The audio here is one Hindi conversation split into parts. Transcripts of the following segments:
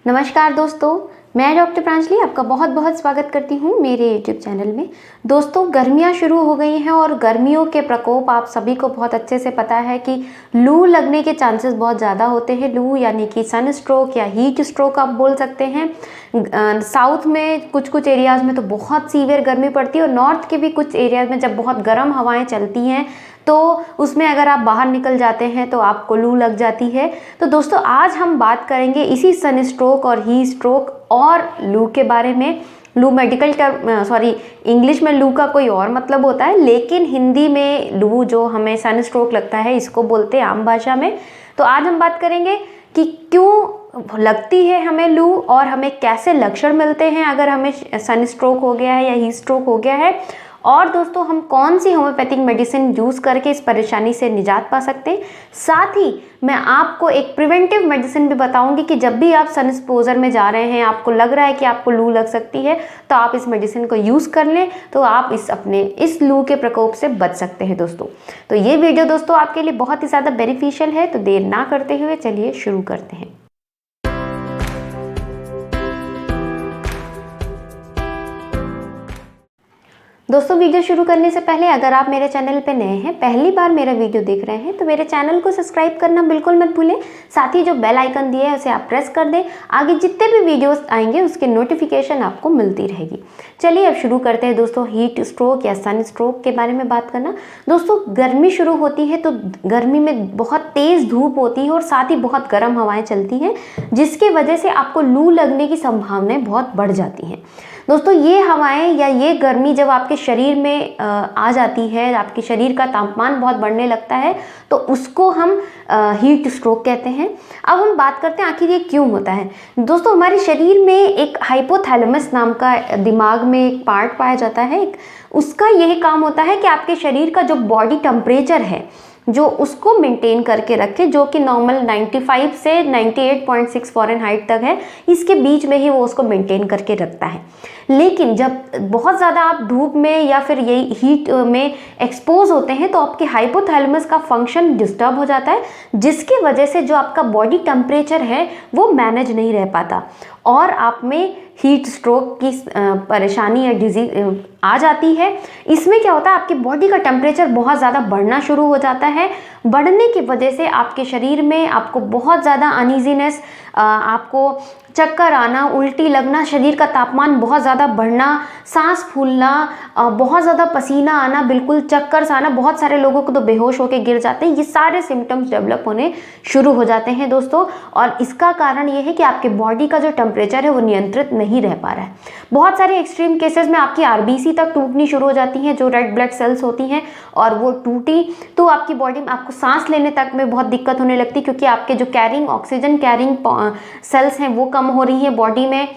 नमस्कार दोस्तों, मैं डॉक्टर प्रांजलि आपका बहुत बहुत स्वागत करती हूँ मेरे यूट्यूब चैनल में। दोस्तों, गर्मियाँ शुरू हो गई हैं और गर्मियों के प्रकोप आप सभी को बहुत अच्छे से पता है कि लू लगने के चांसेस बहुत ज़्यादा होते हैं। लू यानी कि सन स्ट्रोक या हीट स्ट्रोक आप बोल सकते हैं। साउथ में कुछ एरियाज़ में तो बहुत सीवियर गर्मी पड़ती है और नॉर्थ के भी कुछ एरियाज़ में जब बहुत गर्म हवाएँ चलती हैं तो उसमें अगर आप बाहर निकल जाते हैं तो आपको लू लग जाती है। तो दोस्तों, आज हम बात करेंगे इसी सन स्ट्रोक और हीट स्ट्रोक और लू के बारे में। लू मेडिकल टर्म इंग्लिश में लू का कोई और मतलब होता है, लेकिन हिंदी में लू जो हमें सन स्ट्रोक लगता है इसको बोलते हैं आम भाषा में। तो आज हम बात करेंगे कि क्यों लगती है हमें लू और हमें कैसे लक्षण मिलते हैं अगर हमें सन स्ट्रोक हो गया है या हीट स्ट्रोक हो गया है। और दोस्तों, हम कौन सी होम्योपैथिक मेडिसिन यूज़ करके इस परेशानी से निजात पा सकते हैं। साथ ही मैं आपको एक प्रिवेंटिव मेडिसिन भी बताऊंगी कि जब भी आप सन एक्सपोजर में जा रहे हैं, आपको लग रहा है कि आपको लू लग सकती है, तो आप इस मेडिसिन को यूज़ कर लें तो आप इस लू के प्रकोप से बच सकते हैं दोस्तों। तो ये वीडियो दोस्तों आपके लिए बहुत ही ज़्यादा बेनिफिशियल है। तो देर ना करते हुए चलिए शुरू करते हैं। दोस्तों, वीडियो शुरू करने से पहले अगर आप मेरे चैनल पर नए हैं, पहली बार मेरा वीडियो देख रहे हैं, तो मेरे चैनल को सब्सक्राइब करना बिल्कुल मत भूलें। साथ ही जो बेल आइकन दिया है उसे आप प्रेस कर दें। आगे जितने भी वीडियोस आएंगे उसके नोटिफिकेशन आपको मिलती रहेगी। चलिए अब शुरू करते हैं दोस्तों हीट स्ट्रोक या सन स्ट्रोक के बारे में बात करना। दोस्तों, गर्मी शुरू होती है तो गर्मी में बहुत तेज़ धूप होती है और साथ ही बहुत गर्म हवाएँ चलती हैं, जिसकी वजह से आपको लू लगने की संभावनाएँ बहुत बढ़ जाती हैं। दोस्तों, ये हवाएं या ये गर्मी जब आपके शरीर में आ जाती है, आपके शरीर का तापमान बहुत बढ़ने लगता है, तो उसको हम हीट स्ट्रोक कहते हैं। अब हम बात करते हैं आखिर ये क्यों होता है। दोस्तों, हमारे शरीर में एक हाइपोथैलेमस नाम का दिमाग में एक पार्ट पाया जाता है। उसका यही काम होता है कि आपके शरीर का जो बॉडी टेम्परेचर है जो उसको मेंटेन करके रखे, जो कि नॉर्मल 95 से 98.6 फ़ारेनहाइट तक है, इसके बीच में ही वो उसको मेंटेन करके रखता है। लेकिन जब बहुत ज़्यादा आप धूप में या फिर यही हीट में एक्सपोज होते हैं तो आपके हाइपोथैलेमस का फंक्शन डिस्टर्ब हो जाता है, जिसकी वजह से जो आपका बॉडी टेम्परेचर है वो मैनेज नहीं रह पाता और आप में हीट स्ट्रोक की परेशानी या डिजीज आ जाती है। इसमें क्या होता है, आपकी बॉडी का टेम्परेचर बहुत ज़्यादा बढ़ना शुरू हो जाता है। बढ़ने की वजह से आपके शरीर में आपको बहुत ज़्यादा अनईजीनेस, आपको चक्कर आना, उल्टी लगना, शरीर का तापमान बहुत ज़्यादा बढ़ना, सांस फूलना, बहुत ज़्यादा पसीना आना, बिल्कुल चक्कर सा आना, बहुत सारे लोगों को तो बेहोश होकर गिर जाते हैं। ये सारे सिम्टम्स डेवलप होने शुरू हो जाते हैं दोस्तों। और इसका कारण ये है कि आपके बॉडी का जो टेम्परेचर है वो नियंत्रित नहीं रह पा रहा है। बहुत सारे एक्सट्रीम केसेस में आपकी आरबीसी तक टूटनी शुरू हो जाती हैं, जो रेड ब्लड सेल्स होती हैं, और वो टूटी तो आपकी बॉडी में आपको सांस लेने तक में बहुत दिक्कत होने लगती है, क्योंकि आपके जो ऑक्सीजन कैरिंग सेल्स हैं वो कम हो रही है बॉडी में।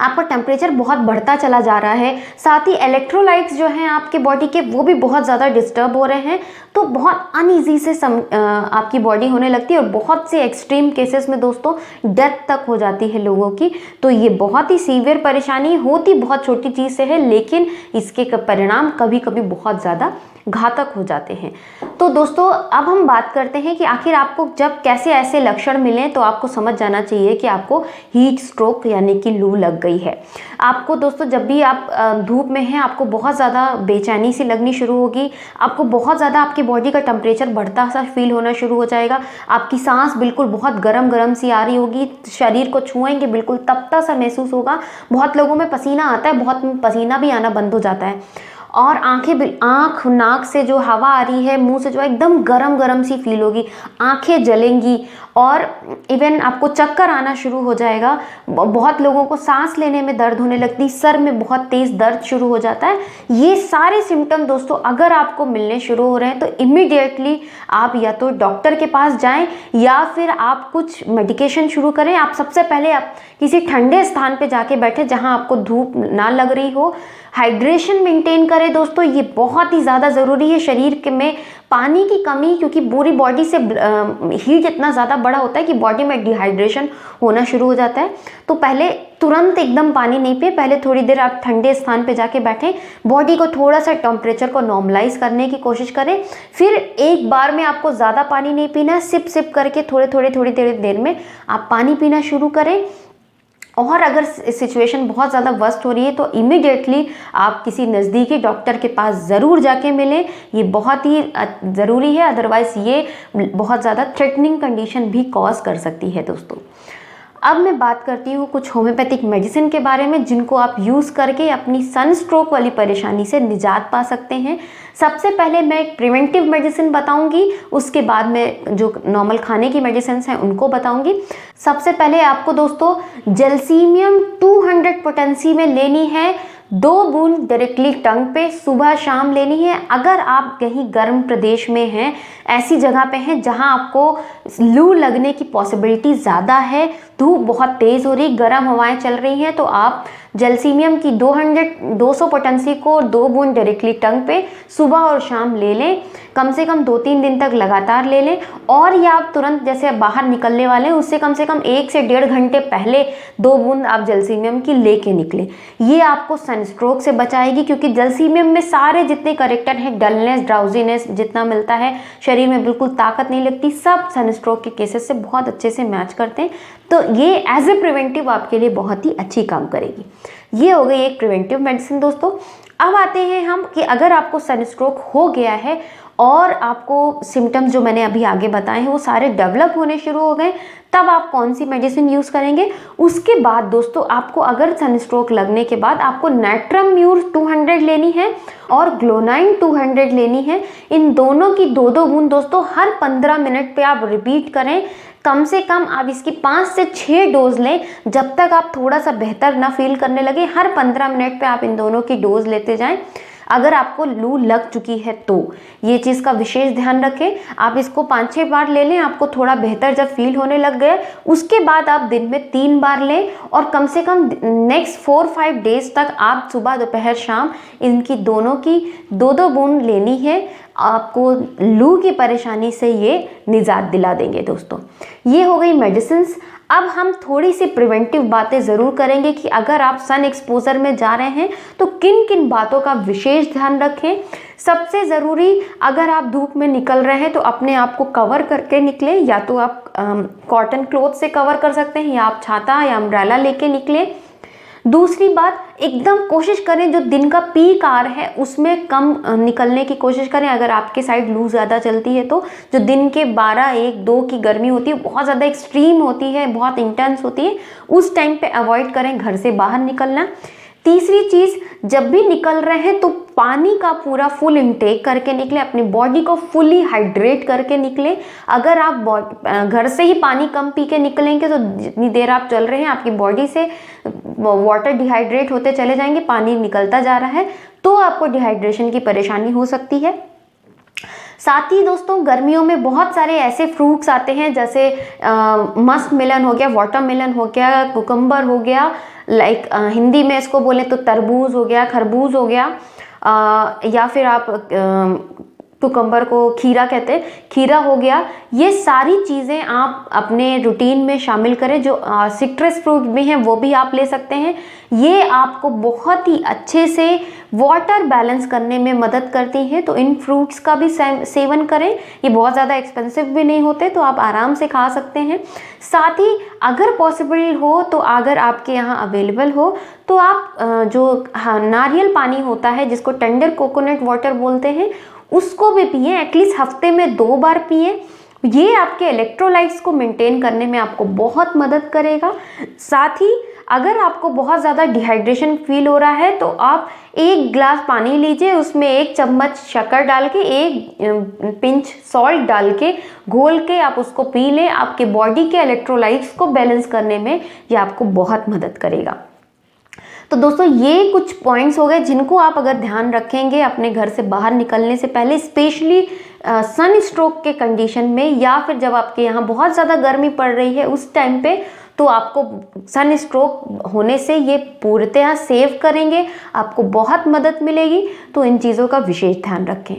आपका टेम्परेचर बहुत बढ़ता चला जा रहा है। साथ ही इलेक्ट्रोलाइट्स जो हैं आपके बॉडी के वो भी बहुत ज़्यादा डिस्टर्ब हो रहे हैं, तो बहुत अनईजी से आपकी बॉडी होने लगती है और बहुत से एक्सट्रीम केसेस में दोस्तों डेथ तक हो जाती है लोगों की। तो ये बहुत ही सीवियर परेशानी होती बहुत छोटी चीज़ से है, लेकिन इसके परिणाम कभी कभी बहुत ज़्यादा घातक हो जाते हैं। तो दोस्तों, अब हम बात करते हैं कि आखिर आपको जब कैसे ऐसे लक्षण मिलें तो आपको समझ जाना चाहिए कि आपको हीट स्ट्रोक यानी कि लू लग गई है। आपको दोस्तों जब भी आप धूप में हैं, आपको बहुत ज़्यादा बेचैनी सी लगनी शुरू होगी, आपको बहुत ज़्यादा आपकी बॉडी का टेम्परेचर बढ़ता सा फील होना शुरू हो जाएगा, आपकी सांस बिल्कुल बहुत गरम गरम सी आ रही होगी, शरीर को छुएंगे बिल्कुल तपता सा महसूस होगा। बहुत लोगों में पसीना आता है, बहुत पसीना भी आना बंद हो जाता है, और आँख नाक से जो हवा आ रही है, मुंह से जो एकदम गरम गरम सी फील होगी, आंखें जलेंगी और इवन आपको चक्कर आना शुरू हो जाएगा। बहुत लोगों को सांस लेने में दर्द होने लगती, सर में बहुत तेज़ दर्द शुरू हो जाता है। ये सारे सिम्टम दोस्तों अगर आपको मिलने शुरू हो रहे हैं तो इमीडिएटली आप या तो डॉक्टर के पास जाएं या फिर आप कुछ मेडिकेशन शुरू करें। आप सबसे पहले आप किसी ठंडे स्थान पे जाके बैठे जहां आपको धूप ना लग रही हो। हाइड्रेशन मेंटेन करें दोस्तों, ये बहुत ही ज़्यादा ज़रूरी है। शरीर के में पानी की कमी, क्योंकि पूरी बॉडी से हीट इतना ज़्यादा बड़ा होता है कि बॉडी में डिहाइड्रेशन होना शुरू हो जाता है। तो पहले तुरंत एकदम पानी नहीं पिए, पहले थोड़ी देर आप ठंडे स्थान पे जाके बैठें, बॉडी को थोड़ा सा टेम्परेचर को नॉर्मलाइज करने की कोशिश करें। फिर एक बार में आपको ज़्यादा पानी नहीं पीना है, सिप सिप करके थोड़ी देर में आप पानी पीना शुरू करें। और अगर सिचुएशन बहुत ज़्यादा वर्स्ट हो रही है तो इमीडिएटली आप किसी नज़दीकी डॉक्टर के पास ज़रूर जाके मिलें, ये बहुत ही ज़रूरी है, अदरवाइज़ ये बहुत ज़्यादा थ्रेटनिंग कंडीशन भी कॉज कर सकती है दोस्तों। अब मैं बात करती हूँ कुछ होम्योपैथिक मेडिसिन के बारे में, जिनको आप यूज़ करके अपनी सनस्ट्रोक वाली परेशानी से निजात पा सकते हैं। सबसे पहले मैं एक प्रिवेंटिव मेडिसिन बताऊंगी, उसके बाद में जो नॉर्मल खाने की मेडिसिन हैं उनको बताऊंगी। सबसे पहले आपको दोस्तों जेल्सीमियम 200 पोटेंसी में लेनी है 2 बूंद डायरेक्टली टंग पे, सुबह शाम लेनी है। अगर आप कहीं गर्म प्रदेश में हैं, ऐसी जगह पे हैं जहां आपको लू लगने की पॉसिबिलिटी ज़्यादा है, धूप बहुत तेज़ हो रही, गर्म हवाएं चल रही हैं, तो आप जेल्सीमियम की 200 पोटेंसी को 2 बूंद डायरेक्टली टंग पे सुबह और शाम ले लें, कम से कम 2-3 दिन तक लगातार ले लें। और या आप तुरंत जैसे बाहर निकलने वाले हैं उससे कम से कम 1 से 1.5 घंटे पहले 2 बूंद आप जेल्सीमियम की लेके निकलें। ये आपको सनस्ट्रोक से बचाएगी, क्योंकि जेल्सीमियम में सारे जितने करेक्टर हैं, डलनेस, ड्राउजीनेस जितना मिलता है, शरीर में बिल्कुल ताकत नहीं लगती, सब सनस्ट्रोक के केसेस से बहुत अच्छे से मैच करते हैं। तो ये एज ए प्रिवेंटिव आपके लिए बहुत ही अच्छी काम करेगी। ये हो गई एक प्रिवेंटिव मेडिसिन दोस्तों। अब आते हैं हम कि अगर आपको सनस्ट्रोक हो गया है और आपको सिम्टम्स जो मैंने अभी आगे बताए हैं वो सारे डेवलप होने शुरू हो गए, तब आप कौन सी मेडिसिन यूज़ करेंगे। उसके बाद दोस्तों आपको अगर सनस्ट्रोक लगने के बाद आपको नेट्रम म्यूर 200 लेनी है और ग्लोनाइन 200 लेनी है। इन दोनों की 2-2 बूंद दोस्तों हर 15 मिनट पे आप रिपीट करें। कम से कम आप इसकी 5 से 6 डोज लें, जब तक आप थोड़ा सा बेहतर ना फील करने लगे। हर 15 मिनट पे आप इन दोनों की डोज लेते जाएं। अगर आपको लू लग चुकी है तो ये चीज़ का विशेष ध्यान रखें। आप इसको 5-6 बार ले लें, आपको थोड़ा बेहतर जब फील होने लग गए उसके बाद आप दिन में 3 बार लें, और कम से कम नेक्स्ट 4-5 डेज तक आप सुबह दोपहर शाम इनकी दोनों की 2-2 बूंद लेनी है। आपको लू की परेशानी से ये निजात दिला देंगे दोस्तों। ये हो गई मेडिसिन्स। अब हम थोड़ी सी प्रिवेंटिव बातें ज़रूर करेंगे कि अगर आप सन एक्सपोजर में जा रहे हैं तो किन किन बातों का विशेष ध्यान रखें। सबसे ज़रूरी, अगर आप धूप में निकल रहे हैं तो अपने आप को कवर करके निकलें, या तो आप कॉटन क्लॉथ से कवर कर सकते हैं, या आप छाता या अम्ब्रेला लेके निकलें। दूसरी बात, एकदम कोशिश करें जो दिन का पीक आवर है उसमें कम निकलने की कोशिश करें। अगर आपके साइड लू ज़्यादा चलती है तो जो दिन के 12-1-2 की गर्मी होती है, बहुत ज़्यादा एक्सट्रीम होती है, बहुत इंटेंस होती है, उस टाइम पे अवॉइड करें घर से बाहर निकलना। तीसरी चीज़, जब भी निकल रहे हैं तो पानी का पूरा फुल इंटेक करके निकलें, अपनी बॉडी को फुली हाइड्रेट करके निकलें। अगर आप घर से ही पानी कम पी के निकलेंगे तो जितनी देर आप चल रहे हैं आपकी बॉडी से वाटर डिहाइड्रेट होते चले जाएंगे, पानी निकलता जा रहा है, तो आपको डिहाइड्रेशन की परेशानी हो सकती है। साथ ही दोस्तों गर्मियों में बहुत सारे ऐसे फ्रूट्स आते हैं, जैसे मस्क मेलन हो गया, वाटरमेलन हो गया, कुकम्बर हो गया, हिंदी में इसको बोले तो तरबूज हो गया, खरबूज हो गया, या फिर आप कुकम्बर को खीरा कहते हैं, खीरा हो गया। ये सारी चीज़ें आप अपने रूटीन में शामिल करें। जो सिट्रस फ्रूट भी हैं वो भी आप ले सकते हैं। ये आपको बहुत ही अच्छे से वाटर बैलेंस करने में मदद करती हैं, तो इन फ्रूट्स का भी सेवन करें। ये बहुत ज़्यादा एक्सपेंसिव भी नहीं होते, तो आप आराम से खा सकते हैं। साथ ही अगर पॉसिबल हो तो अगर आपके यहाँ अवेलेबल हो तो आप जो नारियल पानी होता है जिसको टेंडर कोकोनट वाटर बोलते हैं, उसको भी पिए, एटलीस्ट हफ्ते में 2 बार पिए। ये आपके इलेक्ट्रोलाइट्स को मेंटेन करने में आपको बहुत मदद करेगा। साथ ही अगर आपको बहुत ज़्यादा डिहाइड्रेशन फील हो रहा है तो आप 1 गिलास पानी लीजिए, उसमें 1 चम्मच शक्कर डाल के, 1 पिंच सॉल्ट डाल के घोल के आप उसको पी लें। आपके बॉडी के इलेक्ट्रोलाइट्स को बैलेंस करने में ये आपको बहुत मदद करेगा। तो दोस्तों ये कुछ पॉइंट्स हो गए जिनको आप अगर ध्यान रखेंगे अपने घर से बाहर निकलने से पहले, स्पेशली सन स्ट्रोक के कंडीशन में, या फिर जब आपके यहाँ बहुत ज़्यादा गर्मी पड़ रही है उस टाइम पे, तो आपको सन स्ट्रोक होने से ये पूर्णतः सेव करेंगे, आपको बहुत मदद मिलेगी। तो इन चीज़ों का विशेष ध्यान रखें।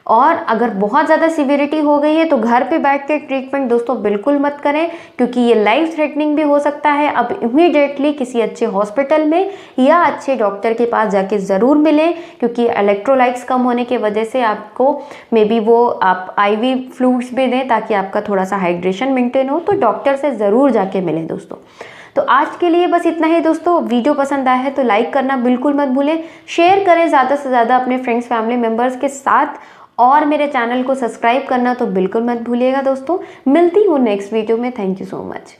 और अगर बहुत ज़्यादा सीवियरिटी हो गई है तो घर पे बैठ के ट्रीटमेंट दोस्तों बिल्कुल मत करें, क्योंकि ये लाइफ थ्रेटनिंग भी हो सकता है। अब इमीडिएटली किसी अच्छे हॉस्पिटल में या अच्छे डॉक्टर के पास जाके ज़रूर मिलें, क्योंकि इलेक्ट्रोलाइट्स कम होने की वजह से आपको मे बी वो आप IV फ्लूइड्स भी दें ताकि आपका थोड़ा सा हाइड्रेशन मेंटेन हो। तो डॉक्टर से ज़रूर जाके मिलें दोस्तों। तो आज के लिए बस इतना ही दोस्तों। वीडियो पसंद आया है तो लाइक करना बिल्कुल मत भूलें, शेयर करें ज़्यादा से ज़्यादा अपने फ्रेंड्स फैमिली मेम्बर्स के साथ, और मेरे चैनल को सब्सक्राइब करना तो बिल्कुल मत भूलिएगा दोस्तों। मिलती हूँ नेक्स्ट वीडियो में। Thank you so much.